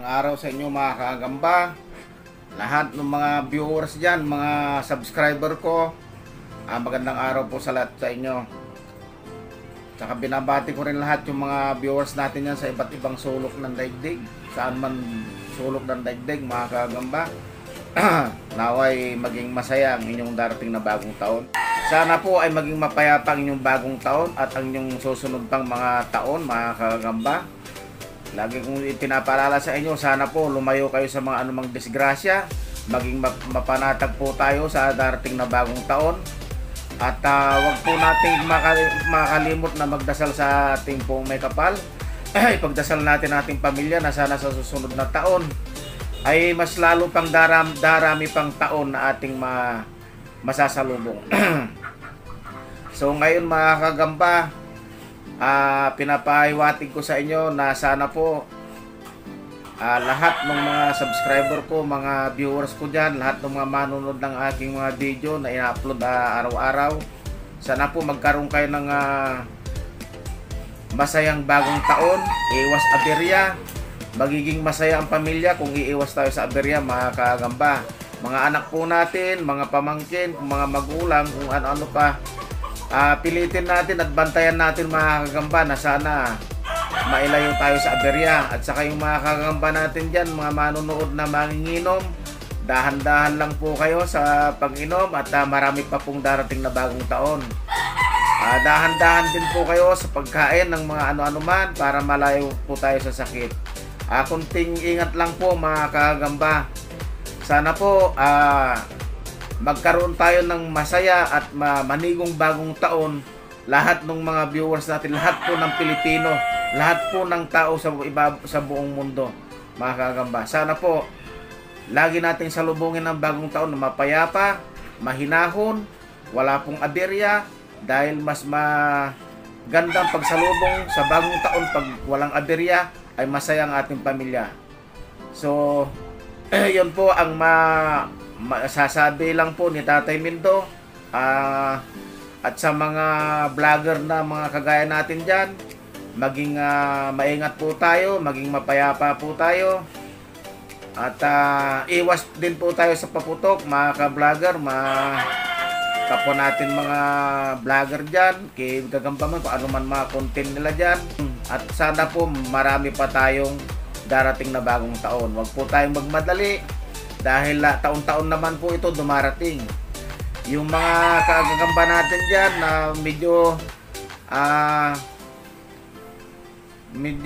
Magandang araw sa inyo mga kagamba. Lahat ng mga viewers dyan, mga subscriber ko, magandang araw po sa lahat sa inyo. Tsaka binabati ko rin lahat yung mga viewers natin yan sa iba't ibang sulok ng daigdig. Saan man sulok ng daigdig mga kagamba. Naway maging masaya ang inyong darating na bagong taon. Sana po ay maging mapayapa ang inyong bagong taon at ang inyong susunod pang mga taon mga kagamba. Lagi kong ipinapaalala sa inyo, sana po lumayo kayo sa mga anumang disgrasya, maging mapanatag po tayo sa darating na bagong taon. At wag po nating makalimot na magdasal sa ating pong may kapal. Ipagdasal natin ating pamilya na sana sa susunod na taon ay mas lalo pang darami pang taon na ating masasalubong. So ngayon mga kagamba, pinapahiwatig ko sa inyo na sana po lahat ng mga subscriber ko, mga viewers ko dyan, lahat ng mga manonood ng aking mga video na i-upload araw-araw, sana po magkaroon kayo ng masayang bagong taon. Iwas aberya, magiging masaya ang pamilya kung iiwas tayo sa aberya mga kagamba. Mga anak po natin, mga pamangkin, mga magulang, kung ano-ano pa, pilitin natin at bantayan natin mga kagamba na sana mailayo tayo sa aberya. At saka yung mga kagamba natin dyan, mga manonood na manginginom, dahan-dahan lang po kayo sa pag-inom at marami pa pong darating na bagong taon. Dahan-dahan din po kayo sa pagkain ng mga ano-ano man para malayo po tayo sa sakit. Kunting ingat lang po mga kagamba. Sana po magkaroon tayo ng masaya at manigong bagong taon. Lahat ng mga viewers natin, lahat po ng Pilipino, lahat po ng tao sa buong mundo mga kagamba. Sana po lagi nating salubungin ng bagong taon na mapayapa, mahinahon, wala pong aberya, dahil mas magandang pagsalubong sa bagong taon pag walang aberya ay masaya ang ating pamilya. So yun po ang masasabi lang po ni Tatay Mindo, at sa mga vlogger na mga kagaya natin dyan, maging maingat po tayo, maging mapayapa po tayo, at iwas din po tayo sa paputok mga ka-vlogger, kapwa natin mga vlogger dyan, kay gagamba man kung ano man mga content nila dyan. At sana po marami pa tayong darating na bagong taon. Huwag po tayong magmadali dahil taon-taon naman po ito dumarating. Yung mga kagagamba natin dyan na medyo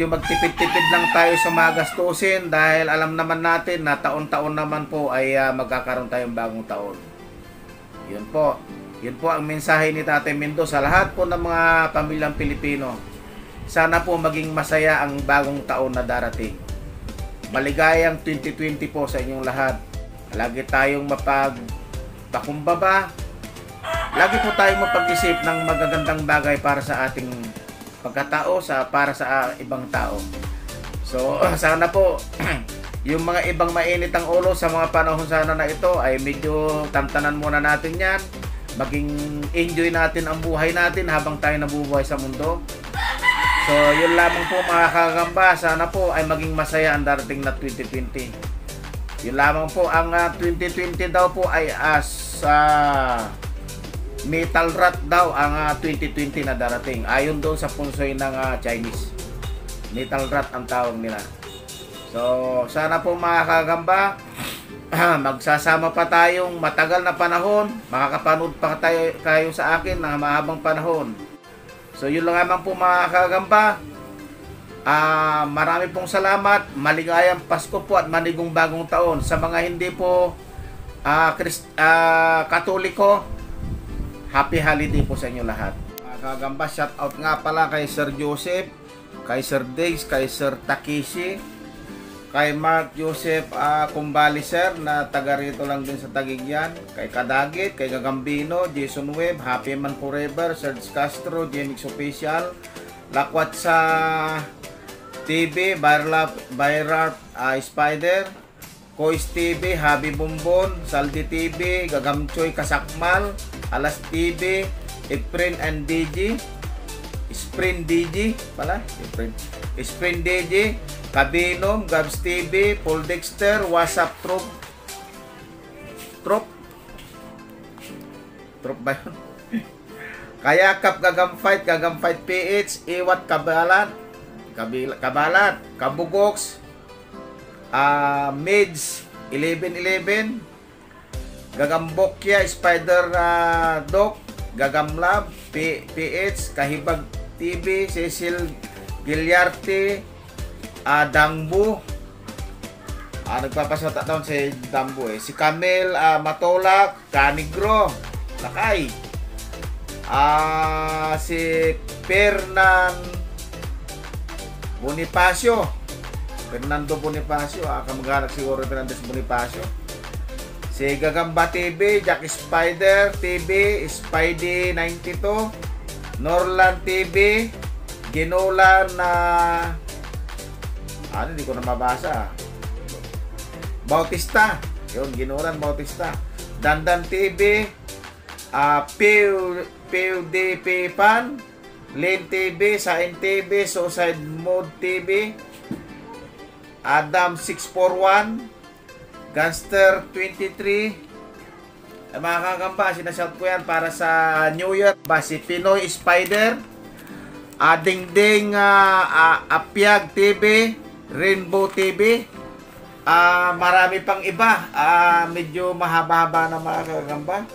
magtipid-tipid lang tayo sa mga gastusin dahil alam naman natin na taon-taon naman po ay magkakaroon tayong bagong taon. Yun po ang mensahe ni Tatay Mindo sa lahat po ng mga pamilyang Pilipino. Sana po maging masaya ang bagong taon na darating. Maligayang 2020 po sa inyong lahat. Lagi tayong mapagpakumbaba. Lagi po tayong mapag-isip ng magagandang bagay para sa ating pagkatao, para sa ibang tao. So sana po yung mga ibang mainit ang ulo sa mga panahon sana na ito ay medyo tantanan muna natin yan. Maging enjoy natin ang buhay natin habang tayo nabubuhay sa mundo. So yun lamang po mga kagamba, sana po ay maging masaya ang darating na 2020. Yun lamang po, ang 2020 daw po ay metal rat daw ang 2020 na darating. Ayon doon sa punsoy ng Chinese. Metal rat ang tawag nila. So sana po mga kagamba, magsasama pa tayong matagal na panahon, makakapanood pa kayo sa akin na mahabang panahon. So yun lang naman po mga kagamba. Marami pong salamat, maligayang Pasko po at manigong bagong taon. Sa mga hindi po Katoliko, happy holiday po sa inyo lahat. Mga kagamba, shout out nga pala kay Sir Joseph, kay Sir Diggs, kay Sir Takeshi, kay Mark Joseph Kumbali Sir na taga rito lang din sa Tagigyan, kay Kadagit, kay Gagambino, Jason Webb, Happy Man Forever, Serge Castro, Jenix Official, Lakwat sa TV, Bayrap Spider, Kois TV, Habi Bumbon, Saldi TV, Gagamchoy Kasakmal, Alas TV, Efren and DG, Sprint DJ pala. Sprint DJ, Kabinom, Gabs TV, Paul Dexter, WhatsApp Troop ba yun? Kayakap, Gagam Fight PH, Iwat Kabalat, Kabugox, Mids 1111, Gagambokya, Spider Doc, Gagamlab, PH, Kahibag TV, Cecil Gilyarte, Dangbu, nagpapasata down si Dambo si Camel Matolak, Canigro, Lakay, si Fernando Bonifacio, kamag-anak siguro Fernandez Bonifacio, si Gagamba TV, Jack Spider TV, Spidey 92, Norland TV, Ginolan hindi ko na mabasa. Bautista, yun, Ginolan Bautista, Dandan TV, PUDP Pan, Lane TV, Sain TV, Suicide Mode TV, Adam 641, Gunster 23. Mga kagamba, sinashout ko yan para sa New Year. Si Pinoy Spider, Dingding Apyag TV, Rainbow TV, marami pang iba. Medyo mahaba-haba na mga kagamba.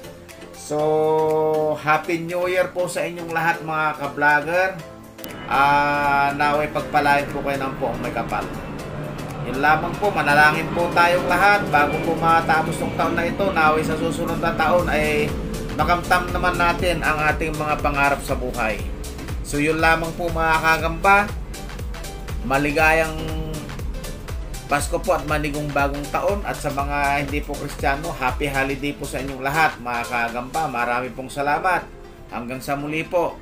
So, Happy New Year po sa inyong lahat mga ka-vlogger. Naway pagpalain po kayo ng poong may kapal. Yun lamang po, manalangin po tayong lahat bago po matapos ng taon na ito. Naway sa susunod na taon ay makamtam naman natin ang ating mga pangarap sa buhay. So yun lamang po mga kagamba. Maligayang Pasko po at manigong bagong taon. At sa mga hindi po Kristiyano, happy holiday po sa inyong lahat mga kagamba. Marami pong salamat. Hanggang sa muli po.